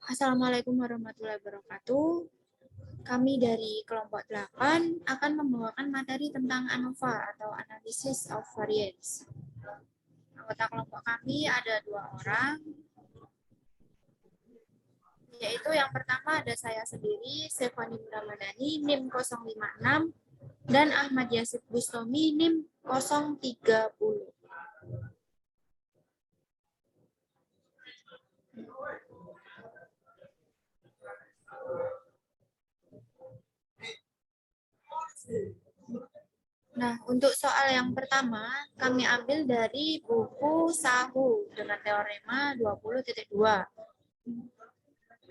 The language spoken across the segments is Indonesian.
Assalamualaikum warahmatullahi wabarakatuh. Kami dari kelompok 8 akan membawakan materi tentang ANOVA atau Analysis of Variance. Anggota kelompok kami ada 2 orang, yaitu yang pertama ada saya sendiri, Stefani Ramadhani, NIM 056, dan Ahmad Yasif Bustomi, NIM 030. Nah, untuk soal yang pertama, kami ambil dari buku Sahu dengan teorema 20.2.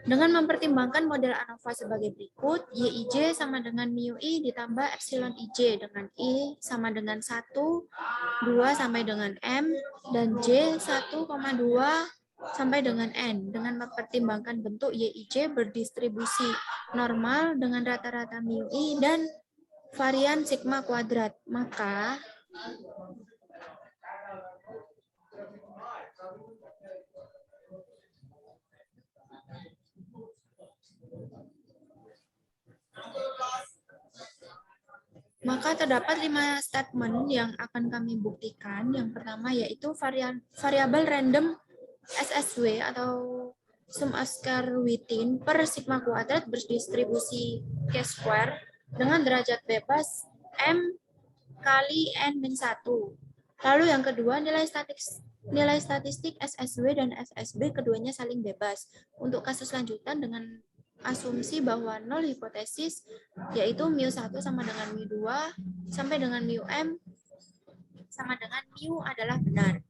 Dengan mempertimbangkan model ANOVA sebagai berikut, YIJ sama dengan mu I ditambah epsilon IJ dengan I sama dengan 1, 2 sampai dengan M, dan J 1,2 sampai dengan N. Dengan mempertimbangkan bentuk YIJ berdistribusi normal dengan rata-rata mu I dan varian sigma kuadrat, maka terdapat 5 statement yang akan kami buktikan. Yang pertama yaitu variabel random SSW atau sum of square within per sigma kuadrat berdistribusi K-square dengan derajat bebas M kali N-1. Lalu yang kedua, nilai statistik SSW dan SSB keduanya saling bebas. Untuk kasus lanjutan dengan asumsi bahwa nol hipotesis, yaitu mu1 sama dengan mu2 sampai dengan mu-m sama dengan mu adalah benar.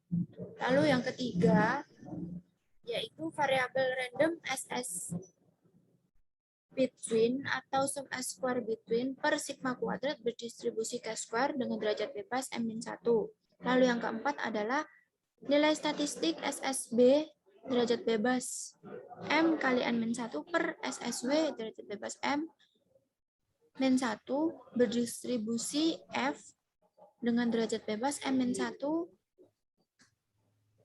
Lalu yang ketiga, yaitu variabel random SS between atau sum square between per sigma kuadrat berdistribusi K-square dengan derajat bebas M-1. Lalu yang keempat adalah nilai statistik SSB derajat bebas M kali N-1 per SSW derajat bebas M-1 berdistribusi F dengan derajat bebas M-1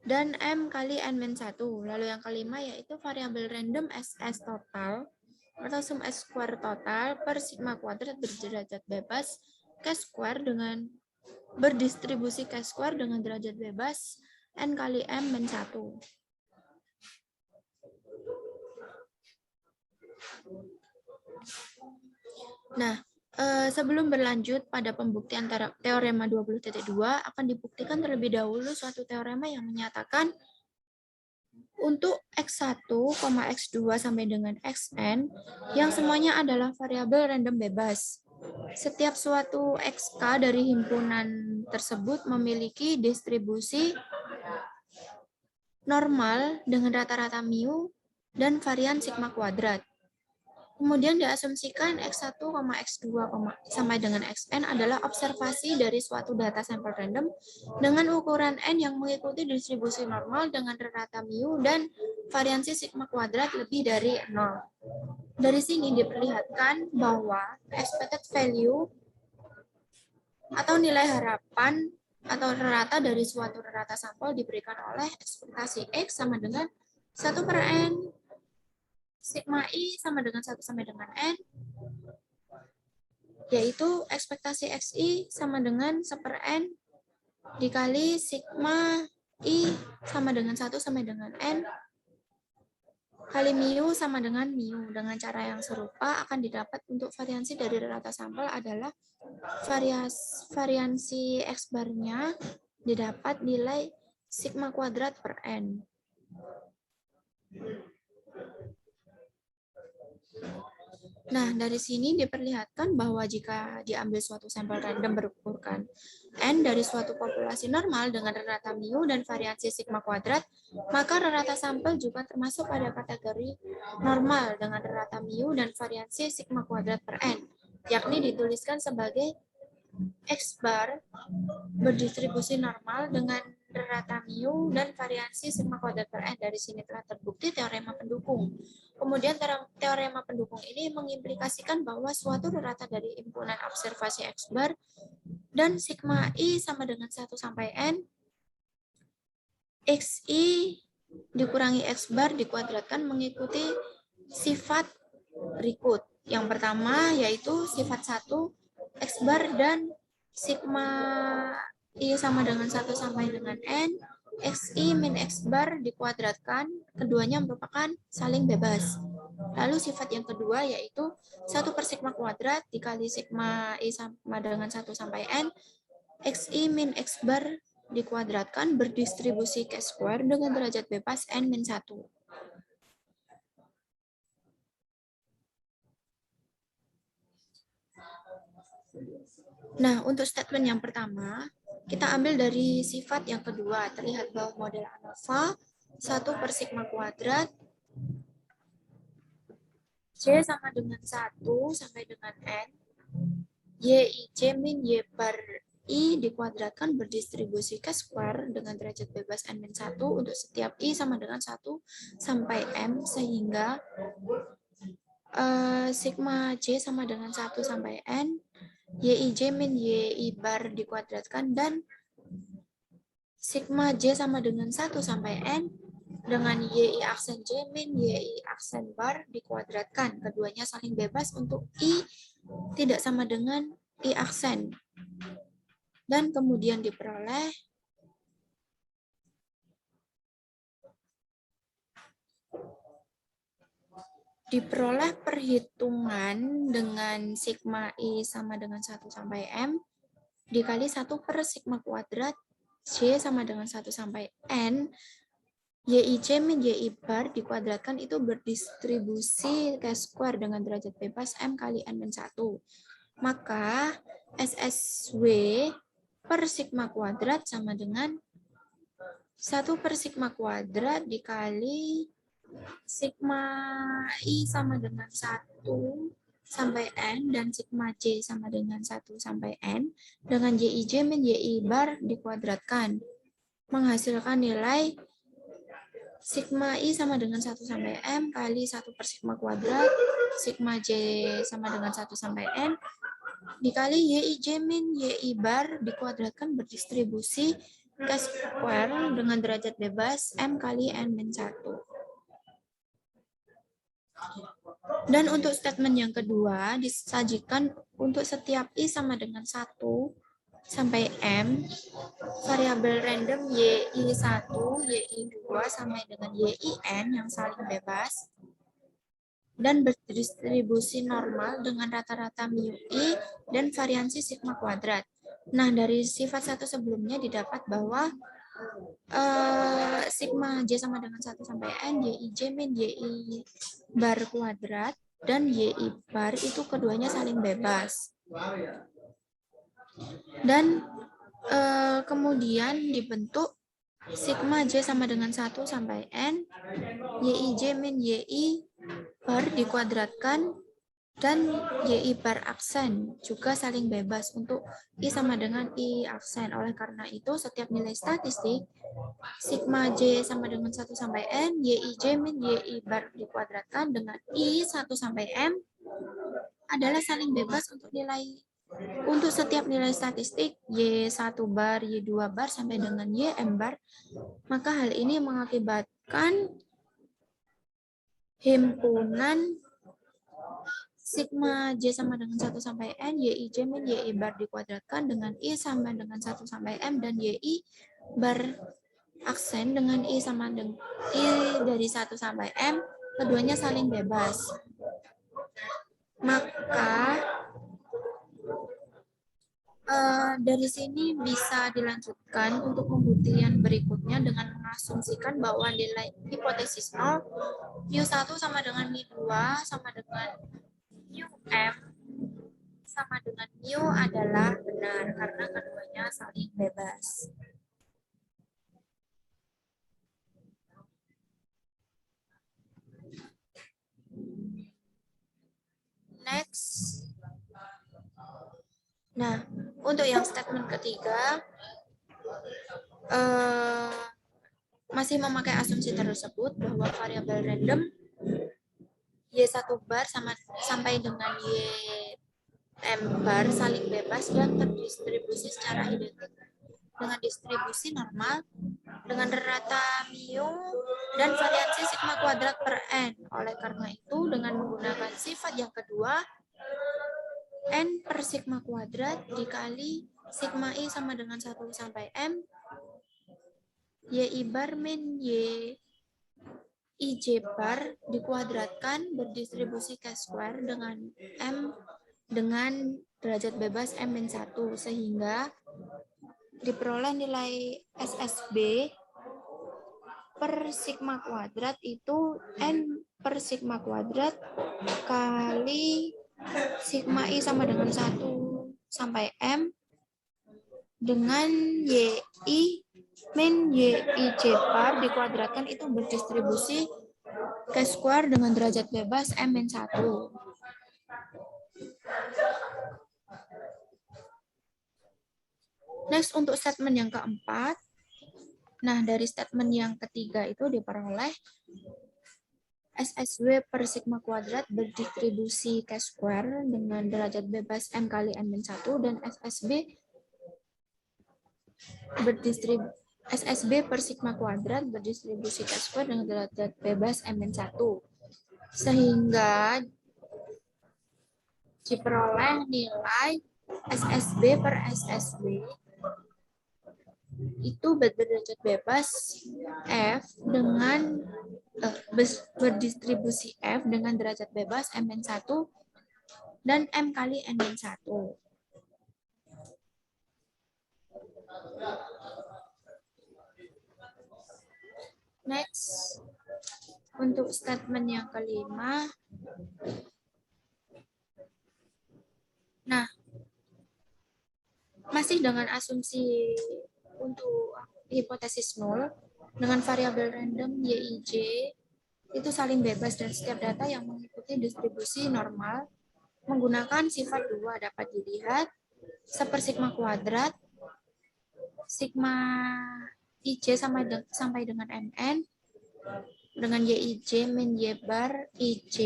dan M kali N-1. Lalu yang kelima yaitu variabel random SS total atau sum square total per sigma kuadrat berderajat bebas K-square dengan berdistribusi K-square dengan derajat bebas N kali M-1. Nah, sebelum berlanjut pada pembuktian teorema 20.2, akan dibuktikan terlebih dahulu suatu teorema yang menyatakan untuk X1, X2 sampai dengan Xn, yang semuanya adalah variabel random bebas. Setiap suatu XK dari himpunan tersebut memiliki distribusi normal dengan rata-rata mu dan varian sigma kuadrat. Kemudian diasumsikan X1, X2, sampai dengan Xn adalah observasi dari suatu data sampel random dengan ukuran N yang mengikuti distribusi normal dengan rata mu dan variansi sigma kuadrat lebih dari 0. Dari sini diperlihatkan bahwa expected value atau nilai harapan atau rata dari suatu rata sampel diberikan oleh ekspektasi X sama dengan 1 per N sigma I sama dengan 1 sampai dengan N, yaitu ekspektasi XI sama dengan 1 per N dikali sigma I sama dengan 1 sampai dengan N kali mu sama dengan mu. Dengan cara yang serupa akan didapat untuk variansi dari rata sampel adalah variansi X bar-nya didapat nilai sigma kuadrat per N. Nah, dari sini diperlihatkan bahwa jika diambil suatu sampel random berukuran N dari suatu populasi normal dengan rata mu dan variansi sigma kuadrat, maka rata sampel juga termasuk pada kategori normal dengan rata mu dan variansi sigma kuadrat per N, yakni dituliskan sebagai X bar berdistribusi normal dengan rata mu dan variansi sigma kuadrat per N. Dari sini telah terbukti teorema pendukung. Kemudian teorema pendukung ini mengimplikasikan bahwa suatu rata dari himpunan observasi X bar dan sigma I sama dengan 1 sampai N, XI dikurangi X bar dikuadratkan mengikuti sifat berikut. Yang pertama yaitu sifat 1 X bar dan sigma I sama dengan 1 sampai dengan N, XI min X bar dikuadratkan, keduanya merupakan saling bebas. Lalu sifat yang kedua yaitu 1 per sigma kuadrat dikali sigma I sama dengan 1 sampai N, XI min X bar dikuadratkan berdistribusi K square dengan derajat bebas N min 1. Nah, untuk statement yang pertama, kita ambil dari sifat yang kedua. Terlihat bahwa model ANOVA 1 per sigma kuadrat J sama dengan 1 sampai dengan N, YIJ min Y bar I dikuadratkan berdistribusi K square dengan derajat bebas N min 1 untuk setiap I sama dengan 1 sampai M, sehingga sigma J sama dengan 1 sampai N, YIJ min YI bar dikuadratkan, dan sigma J sama dengan 1 sampai N dengan YI aksen J min YI aksen bar dikuadratkan. Keduanya saling bebas untuk I tidak sama dengan I aksen. Dan kemudian diperoleh perhitungan dengan sigma I sama dengan 1 sampai M dikali 1 per sigma kuadrat J sama dengan 1 sampai N, YIJ min YI bar dikuadratkan itu berdistribusi K square dengan derajat bebas M kali N min 1. Maka SSW per sigma kuadrat sama dengan 1 per sigma kuadrat dikali sigma I sama dengan 1 sampai N dan sigma J sama dengan 1 sampai N dengan YIJ min YI bar dikuadratkan, menghasilkan nilai sigma I sama dengan 1 sampai M kali 1 per sigma kuadrat sigma J sama dengan 1 sampai N dikali YIJ min YI bar dikuadratkan berdistribusi K square dengan derajat bebas M kali N min 1. Dan untuk statement yang kedua disajikan untuk setiap I sama dengan 1 sampai M, variabel random YI1, YI2 sampai dengan YIN yang saling bebas, dan berdistribusi normal dengan rata-rata mu I dan variansi sigma kuadrat. Nah, dari sifat 1 sebelumnya didapat bahwa sigma J sama dengan 1 sampai N, YIJ min YI bar kuadrat, dan YI bar itu keduanya saling bebas. Dan kemudian dibentuk sigma J sama dengan 1 sampai N, YIJ min YI bar dikuadratkan, dan YI bar aksen juga saling bebas untuk I sama dengan I aksen. Oleh karena itu, setiap nilai statistik sigma J sama dengan 1 sampai N, YIJ min YI bar dikuadratkan dengan I 1 sampai M adalah saling bebas untuk setiap nilai statistik Y1 bar, Y2 bar, sampai dengan YM bar. Maka hal ini mengakibatkan himpunan sigma J sama dengan 1 sampai N, YIJ min YI bar dikuadratkan dengan I sama dengan 1 sampai M, dan YI bar aksen dengan I sama dengan I dari 1 sampai M, keduanya saling bebas. Maka dari sini bisa dilanjutkan untuk pembuktian berikutnya dengan mengasumsikan bahwa nilai hipotesis 0, mu1 sama dengan mu2 sama dengan mu-m sama dengan mu adalah benar karena keduanya saling bebas. Next. Nah, untuk yang statement ketiga, masih memakai asumsi tersebut bahwa variabel random Y1 bar sampai dengan YM bar saling bebas dan terdistribusi secara identik dengan distribusi normal dengan rata mu dan variansi sigma kuadrat per n. Oleh karena itu, dengan menggunakan sifat yang kedua, n per sigma kuadrat dikali sigma i sama dengan 1 sampai m, yi bar min y ij bar dikuadratkan berdistribusi K² dengan m dengan derajat bebas m-1 sehingga diperoleh nilai SSB per sigma kuadrat itu n per sigma kuadrat kali sigma i sama dengan 1 sampai m dengan yi min yi j bar dikuadratkan itu berdistribusi K² dengan derajat bebas m-1. Next, untuk statement yang keempat. Nah, dari statement yang ketiga itu diperoleh SSW per sigma kuadrat berdistribusi K² dengan derajat bebas M kali M-1 dan SSB per sigma kuadrat berdistribusi K² dengan derajat bebas M-1. Sehingga diperoleh nilai SSB per SSB itu berderajat bebas F dengan berdistribusi F dengan derajat bebas Mn1 dan M kali N-1. Next, untuk statement yang kelima. Nah, masih dengan asumsi untuk hipotesis nol, dengan variabel random YIJ itu saling bebas dan setiap data yang mengikuti distribusi normal menggunakan sifat 2 dapat dilihat sepersigma kuadrat sigma IJ sampai dengan MN dengan YIJ min Y bar IJ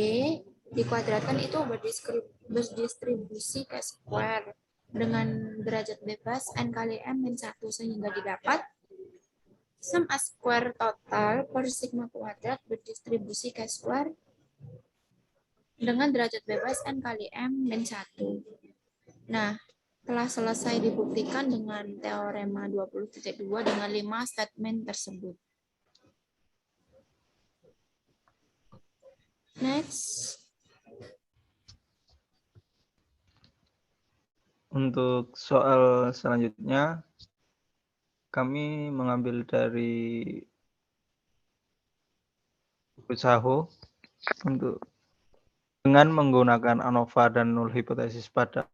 dikuadratkan itu berdistribusi K² dengan derajat bebas N kali M min 1 sehingga didapat sum A square total per sigma kuadrat berdistribusi K² dengan derajat bebas N kali M min 1. Nah, telah selesai dibuktikan dengan teorema 20.2 dengan 5 statement tersebut. Next. Untuk soal selanjutnya, kami mengambil dari buku Saho untuk dengan menggunakan ANOVA dan null hipotesis pada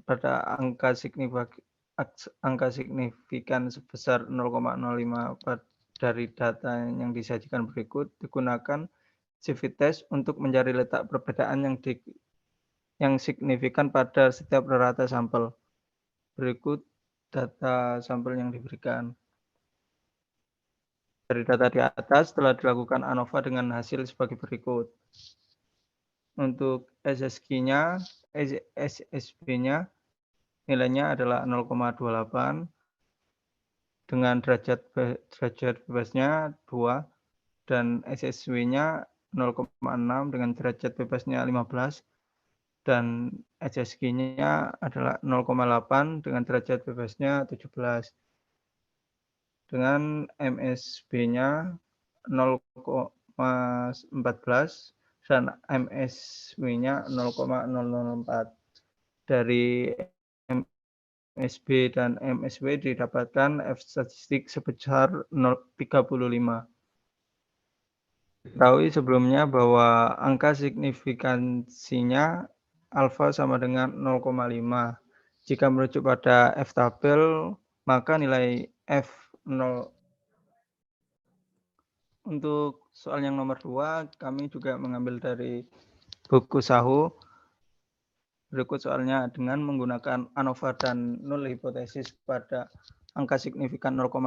pada angka signifikan sebesar 0,05 dari data yang disajikan berikut digunakan CV test untuk mencari letak perbedaan yang signifikan pada setiap rata sampel. Berikut data sampel yang diberikan. Dari data di atas telah dilakukan ANOVA dengan hasil sebagai berikut. Untuk SSB-nya nilainya adalah 0,28 dengan derajat bebasnya 2 dan SSW-nya 0,6 dengan derajat bebasnya 15 dan SSG-nya adalah 0,8 dengan derajat bebasnya 17. Dengan MSB-nya 0,14 dan MSW-nya 0,004. Dari MSB dan MSW didapatkan F statistik sebesar 0,35. Ketahui sebelumnya bahwa angka signifikansinya alfa sama dengan 0,5. Jika merujuk pada F tabel, maka nilai F0. Untuk soal yang nomor 2, kami juga mengambil dari buku Saho. Berikut soalnya dengan menggunakan ANOVA dan null hipotesis pada angka signifikan 0,5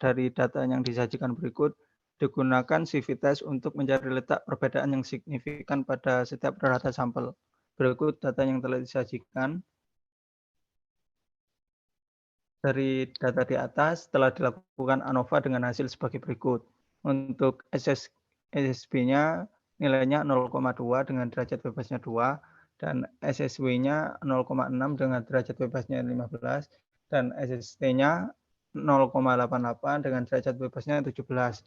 dari data yang disajikan berikut digunakan CV test untuk mencari letak perbedaan yang signifikan pada setiap rata sampel. Berikut data yang telah disajikan. Dari data di atas telah dilakukan ANOVA dengan hasil sebagai berikut. Untuk SSB-nya nilainya 0,2 dengan derajat bebasnya 2, dan SSW-nya 0,6 dengan derajat bebasnya 15, dan SST-nya 0,88 dengan derajat bebasnya 17.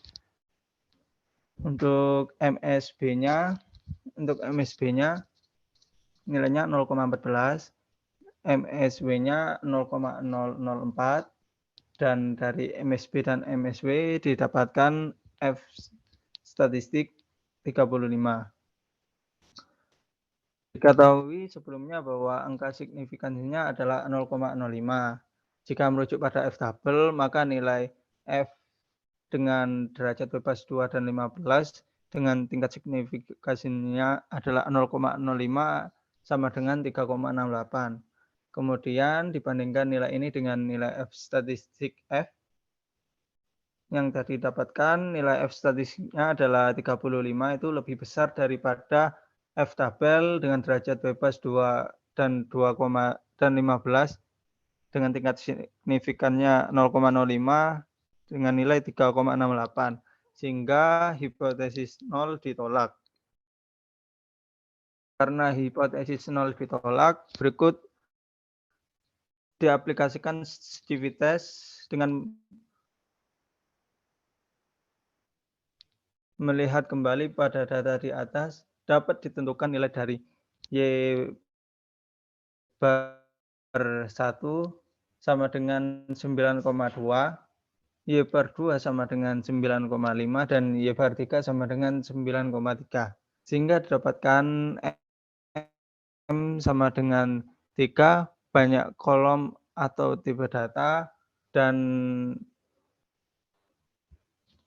Untuk MSB-nya nilainya 0,14, MSW-nya 0,004, dan dari MSB dan MSW didapatkan F statistik 35. Diketahui sebelumnya bahwa angka signifikansinya adalah 0,05. Jika merujuk pada F double, maka nilai F dengan derajat bebas 2 dan 15 dengan tingkat signifikansinya adalah 0,05 sama dengan 3,68. Kemudian dibandingkan nilai ini dengan nilai F statistik F yang tadi didapatkan, nilai F statistiknya adalah 35, itu lebih besar daripada F tabel dengan derajat bebas 2 dan 15 dengan tingkat signifikannya 0,05 dengan nilai 3,68, sehingga hipotesis 0 ditolak. Karena hipotesis 0 ditolak, berikut diaplikasikan sensitivity test dengan melihat kembali pada data di atas, dapat ditentukan nilai dari Y bar 1 sama dengan 9,2, Y bar 2 sama dengan 9,5, dan Y bar 3 sama dengan 9,3. Sehingga didapatkan M sama dengan 3, banyak kolom atau tipe data, dan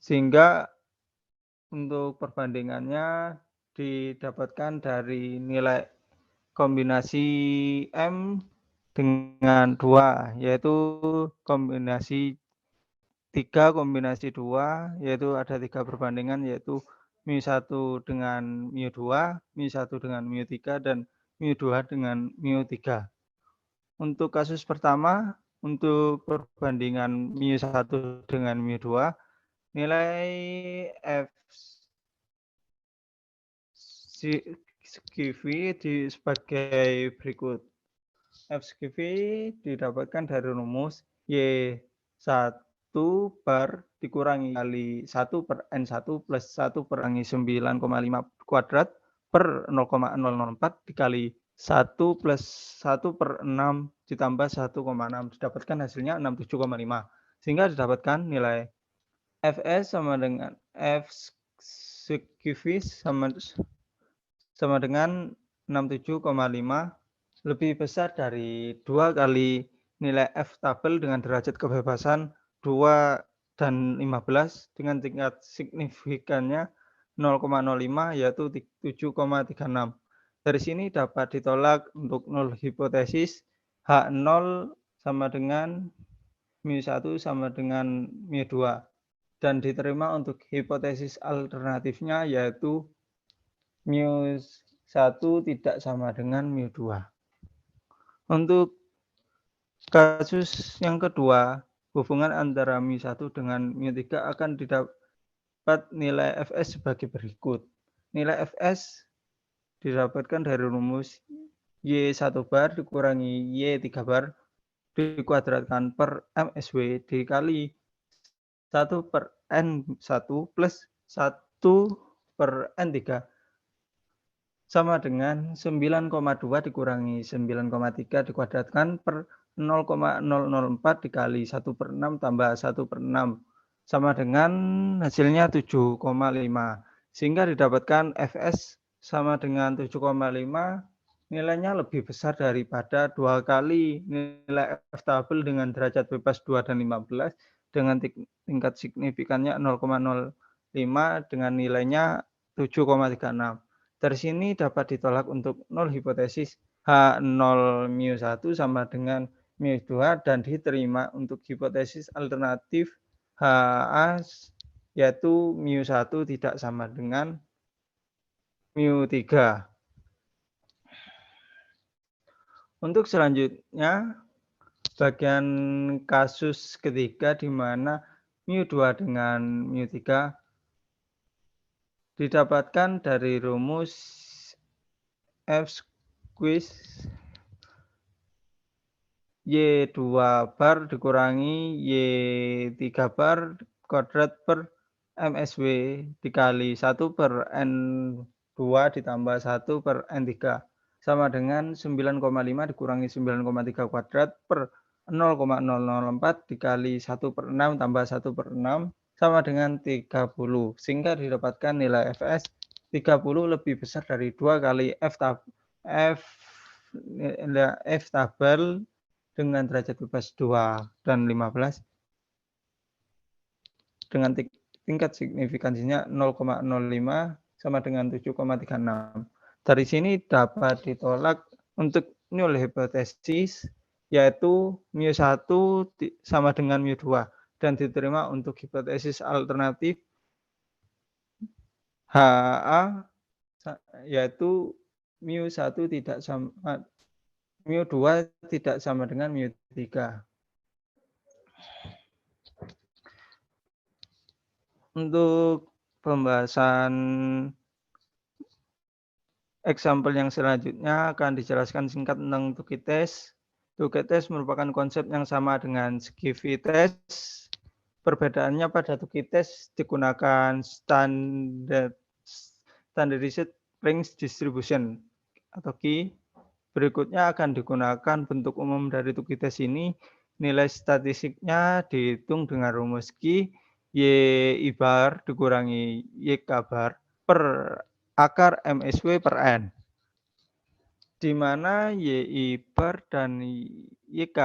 sehingga untuk perbandingannya didapatkan dari nilai kombinasi M dengan 2, yaitu kombinasi 3 kombinasi 2, yaitu ada 3 perbandingan, yaitu mu1 dengan mu2, mu1 dengan mu3, dan mu2 dengan mu3. Untuk kasus pertama, untuk perbandingan mu1 dengan mu2, nilai F SCV sebagai berikut. FSGV didapatkan dari rumus Y1 bar dikurangi kali 1 per N1 plus 1 per 9,5 kuadrat per 0,004 dikali 1 plus 1 per 6 ditambah 1,6. Didapatkan hasilnya 67,5. Sehingga didapatkan nilai Fs sama dengan FSGV sama dengan 67,5, lebih besar dari 2 kali nilai F tabel dengan derajat kebebasan 2 dan 15 dengan tingkat signifikannya 0,05, yaitu 7,36. Dari sini dapat ditolak untuk nol hipotesis H0 sama dengan mu1 sama dengan mu2, dan diterima untuk hipotesis alternatifnya, yaitu mu1 tidak sama dengan mu2. Untuk kasus yang kedua, hubungan antara mu1 dengan mu3 akan didapat nilai Fs sebagai berikut. Nilai Fs didapatkan dari rumus Y1 bar dikurangi Y3 bar dikuadratkan per MSW dikali 1 per N1 plus 1 per N3 sama dengan 9,2 dikurangi 9,3 dikuadratkan per 0,004 dikali 1 per 6 tambah 1 per 6 sama dengan hasilnya 7,5. Sehingga didapatkan Fs sama dengan 7,5, nilainya lebih besar daripada 2 kali nilai F tabel dengan derajat bebas 2 dan 15 dengan tingkat signifikannya 0,05 dengan nilainya 7,36. Dari sini dapat ditolak untuk nol hipotesis H0 mu1 sama dengan mu2 dan diterima untuk hipotesis alternatif HA, yaitu mu1 tidak sama dengan mu3. Untuk selanjutnya, bagian kasus ketiga di mana mu2 dengan mu3 didapatkan dari rumus F squeeze Y2 bar dikurangi Y3 bar kuadrat per MSW dikali 1 per N2 ditambah 1 per N3 sama dengan 9,5 dikurangi 9,3 kuadrat per 0,004 dikali 1 per 6 tambah 1 per 6 sama dengan 30. Sehingga didapatkan nilai Fs 30 lebih besar dari 2 kali F tabel dengan derajat bebas 2 dan 15 dengan tingkat signifikansinya 0,05 sama dengan 7,36. Dari sini dapat ditolak untuk null hipotesis yaitu mu1 sama dengan mu2 dan diterima untuk hipotesis alternatif HA yaitu mu1 tidak sama mu2 tidak sama dengan mu3. Untuk pembahasan example yang selanjutnya akan dijelaskan singkat tentang Tukey test. Tukey test merupakan konsep yang sama dengan Skiffy test. Perbedaannya pada Tukey test digunakan standardized range distribution atau KI. Berikutnya akan digunakan bentuk umum dari Tukey test ini. Nilai statistiknya dihitung dengan rumus KI Y bar dikurangi YK bar per akar MSW per N. Di mana YI bar dan YK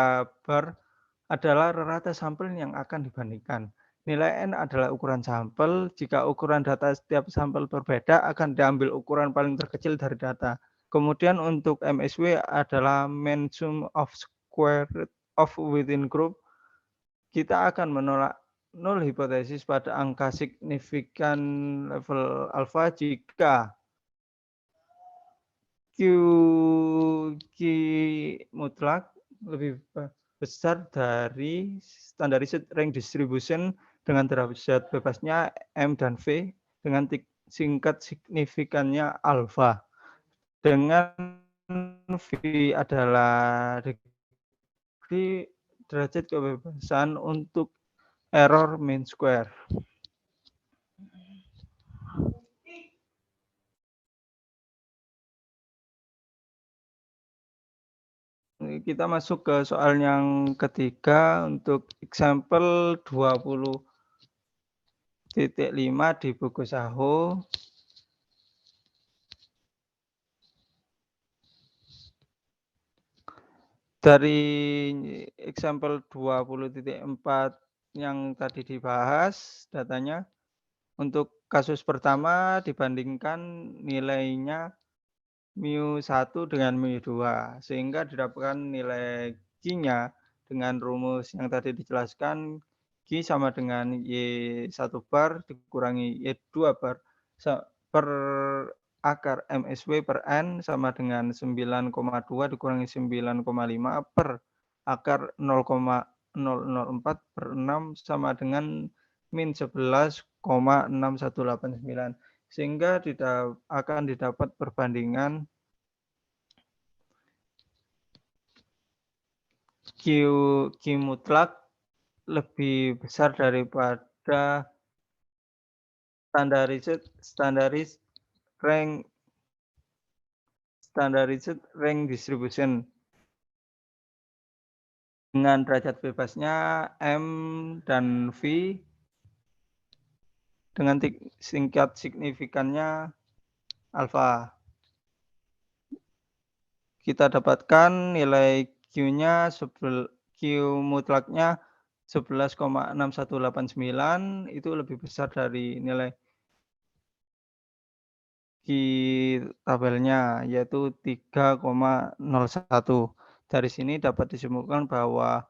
bar adalah rata sampel yang akan dibandingkan. Nilai N adalah ukuran sampel. Jika ukuran data setiap sampel berbeda, akan diambil ukuran paling terkecil dari data. Kemudian untuk MSW adalah mean sum of square root of within group. Kita akan menolak null hipotesis pada angka signifikan level alfa jika Q mutlak lebih besar dari standardized range distribution dengan derajat bebasnya M dan V dengan tingkat signifikannya alfa. Dengan V adalah degree derajat kebebasan untuk error mean square. Kita masuk ke soal yang ketiga untuk example 20.5 di buku Saho. Dari example 20.4 yang tadi dibahas datanya, untuk kasus pertama dibandingkan nilainya mu1 dengan mu2 sehingga didapatkan nilai Q-nya dengan rumus yang tadi dijelaskan. Q sama dengan Y1 bar dikurangi Y2 bar per akar MSW per N sama dengan 9,2 dikurangi 9,5 per akar 0,004 per 6 sama dengan min 11,6189. Sehingga akan didapat perbandingan Q mutlak lebih besar daripada standardized range distribution dengan derajat bebasnya M dan V dengan tingkat signifikannya alfa. Kita dapatkan nilai Q-nya Q mutlaknya 11,6189 itu lebih besar dari nilai Q tabelnya yaitu 3,01. Dari sini dapat disimpulkan bahwa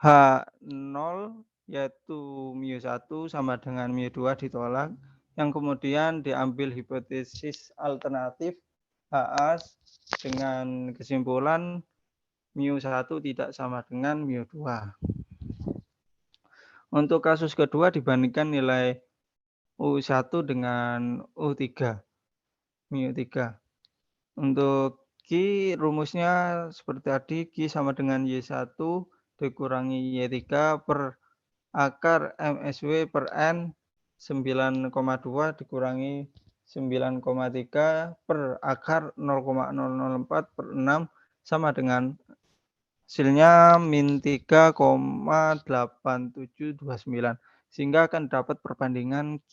H0 yaitu mu1 sama dengan mu2 ditolak, yang kemudian diambil hipotesis alternatif HA dengan kesimpulan mu1 tidak sama dengan mu2. Untuk kasus kedua dibandingkan nilai U1 dengan U3, mu3. Untuk Q rumusnya seperti tadi, Q sama dengan Y1 dikurangi Y3 per akar MSW per N 9,2 dikurangi 9,3 per akar 0,004 per 6 sama dengan hasilnya min 3,8729. Sehingga akan dapat perbandingan Q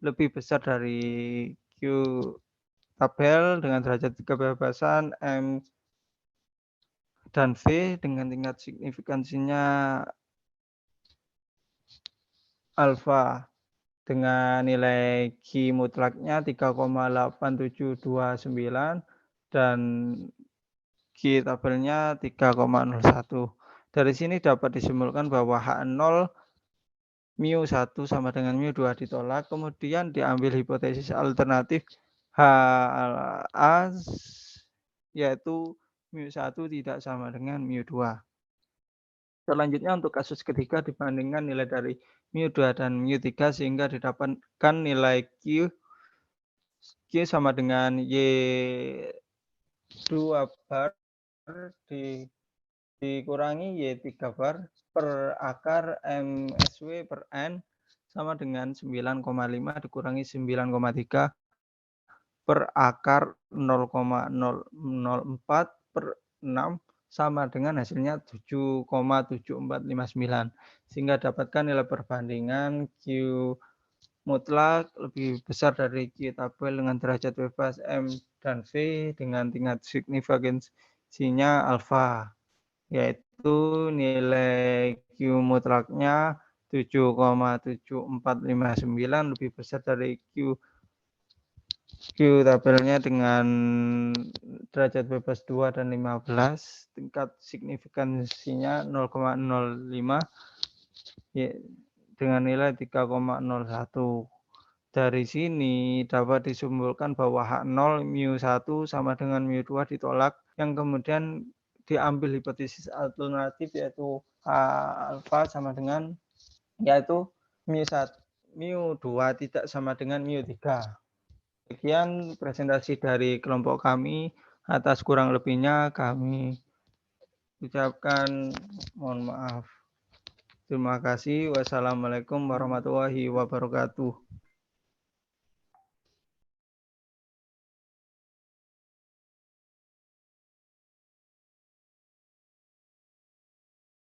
lebih besar dari Q tabel dengan derajat kebebasan M dan V dengan tingkat signifikansinya alfa dengan nilai Q mutlaknya 3,8729 dan Q tabelnya 3,01. Dari sini dapat disimpulkan bahwa H0 mu1 sama dengan mu2 ditolak, kemudian diambil hipotesis alternatif HA yaitu mu1 tidak sama dengan mu2. Selanjutnya untuk kasus ketiga dibandingkan nilai dari mu2 dan mu3 sehingga didapatkan nilai Q sama dengan Y2 bar dikurangi Y3 bar per akar MSW per N sama dengan 9,5 dikurangi 9,3 per akar 0,004 per 6 sama dengan hasilnya 7,7459. Sehingga dapatkan nilai perbandingan Q mutlak lebih besar dari Q tabel dengan derajat bebas M dan V dengan tingkat signifikansinya alfa, yaitu nilai Q mutlaknya 7,7459 lebih besar dari Q tabelnya dengan derajat bebas 2 dan 15, tingkat signifikansinya 0,05 dengan nilai 3,01. Dari sini dapat disimpulkan bahwa H0 mu1 sama dengan mu2 ditolak, yang kemudian diambil hipotesis alternatif yaitu H alfa sama dengan yaitu mu2 tidak sama dengan mu3. Sekian presentasi dari kelompok kami. Atas kurang lebihnya kami ucapkan mohon maaf. Terima kasih. Wassalamualaikum warahmatullahi wabarakatuh.